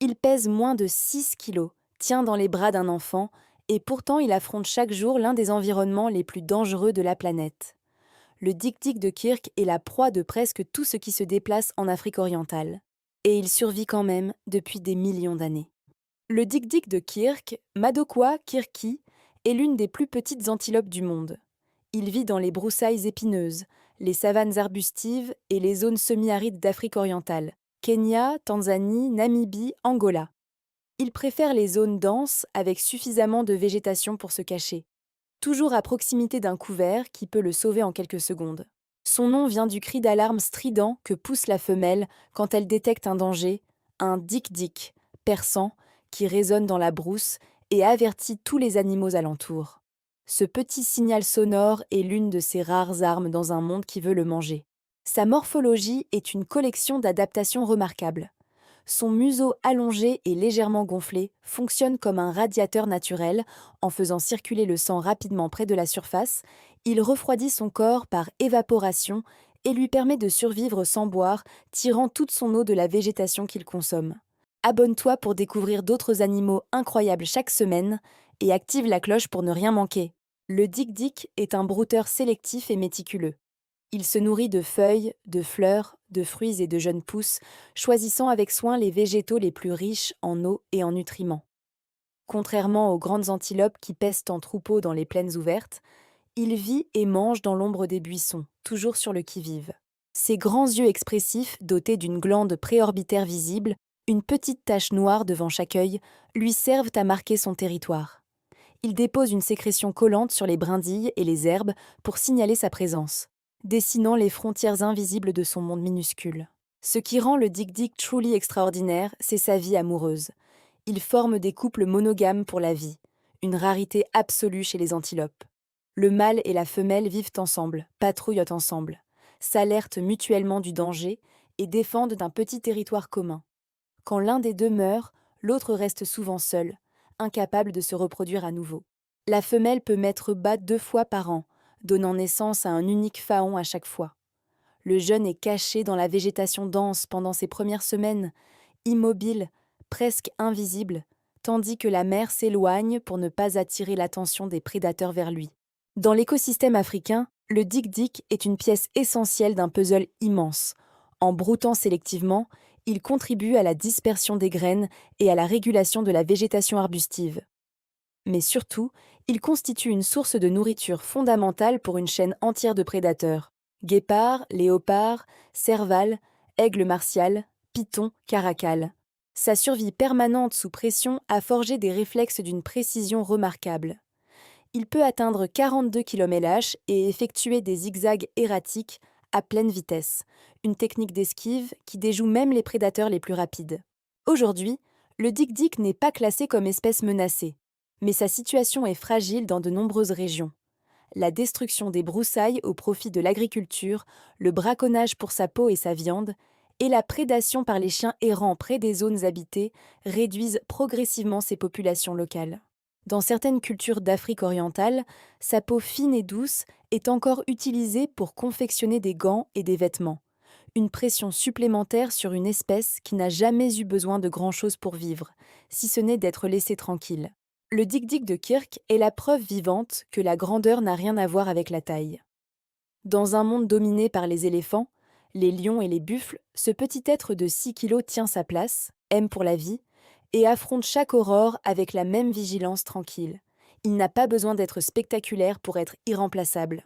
Il pèse moins de 6 kilos, tient dans les bras d'un enfant, et pourtant il affronte chaque jour l'un des environnements les plus dangereux de la planète. Le dik-dik de Kirk est la proie de presque tout ce qui se déplace en Afrique orientale. Et il survit quand même depuis des millions d'années. Le dik-dik de Kirk, Madoqua kirki, est l'une des plus petites antilopes du monde. Il vit dans les broussailles épineuses, les savanes arbustives et les zones semi-arides d'Afrique orientale, Kenya, Tanzanie, Namibie, Angola. Il préfère les zones denses avec suffisamment de végétation pour se cacher, toujours à proximité d'un couvert qui peut le sauver en quelques secondes. Son nom vient du cri d'alarme strident que pousse la femelle quand elle détecte un danger, un dik-dik, perçant, qui résonne dans la brousse et avertit tous les animaux alentours. Ce petit signal sonore est l'une de ses rares armes dans un monde qui veut le manger. Sa morphologie est une collection d'adaptations remarquables. Son museau allongé et légèrement gonflé fonctionne comme un radiateur naturel. En faisant circuler le sang rapidement près de la surface, il refroidit son corps par évaporation et lui permet de survivre sans boire, tirant toute son eau de la végétation qu'il consomme. Abonne-toi pour découvrir d'autres animaux incroyables chaque semaine et active la cloche pour ne rien manquer. Le dik-dik est un brouteur sélectif et méticuleux. Il se nourrit de feuilles, de fleurs, de fruits et de jeunes pousses, choisissant avec soin les végétaux les plus riches en eau et en nutriments. Contrairement aux grandes antilopes qui pestent en troupeau dans les plaines ouvertes, il vit et mange dans l'ombre des buissons, toujours sur le qui-vive. Ses grands yeux expressifs, dotés d'une glande préorbitaire visible, une petite tache noire devant chaque œil, lui servent à marquer son territoire. Il dépose une sécrétion collante sur les brindilles et les herbes pour signaler sa présence, dessinant les frontières invisibles de son monde minuscule. Ce qui rend le dik-dik truly extraordinaire, c'est sa vie amoureuse. Il forme des couples monogames pour la vie, une rarité absolue chez les antilopes. Le mâle et la femelle vivent ensemble, patrouillent ensemble, s'alertent mutuellement du danger et défendent d'un petit territoire commun. Quand l'un des deux meurt, l'autre reste souvent seul, incapable de se reproduire à nouveau. La femelle peut mettre bas 2 fois par an, donnant naissance à un unique faon à chaque fois. Le jeune est caché dans la végétation dense pendant ses premières semaines, immobile, presque invisible, tandis que la mère s'éloigne pour ne pas attirer l'attention des prédateurs vers lui. Dans l'écosystème africain, le dik-dik est une pièce essentielle d'un puzzle immense. En broutant sélectivement, il contribue à la dispersion des graines et à la régulation de la végétation arbustive. Mais surtout, il constitue une source de nourriture fondamentale pour une chaîne entière de prédateurs. Guépards, léopards, servals, aigles martial, pythons, caracals. Sa survie permanente sous pression a forgé des réflexes d'une précision remarquable. Il peut atteindre 42 km/h et effectuer des zigzags erratiques à pleine vitesse, une technique d'esquive qui déjoue même les prédateurs les plus rapides. Aujourd'hui, le dik-dik n'est pas classé comme espèce menacée, mais sa situation est fragile dans de nombreuses régions. La destruction des broussailles au profit de l'agriculture, le braconnage pour sa peau et sa viande, et la prédation par les chiens errants près des zones habitées réduisent progressivement ces populations locales. Dans certaines cultures d'Afrique orientale, sa peau fine et douce est encore utilisée pour confectionner des gants et des vêtements. Une pression supplémentaire sur une espèce qui n'a jamais eu besoin de grand-chose pour vivre, si ce n'est d'être laissée tranquille. Le dik-dik de Kirk est la preuve vivante que la grandeur n'a rien à voir avec la taille. Dans un monde dominé par les éléphants, les lions et les buffles, ce petit être de 6 kilos tient sa place, aime pour la vie, et affronte chaque aurore avec la même vigilance tranquille. Il n'a pas besoin d'être spectaculaire pour être irremplaçable.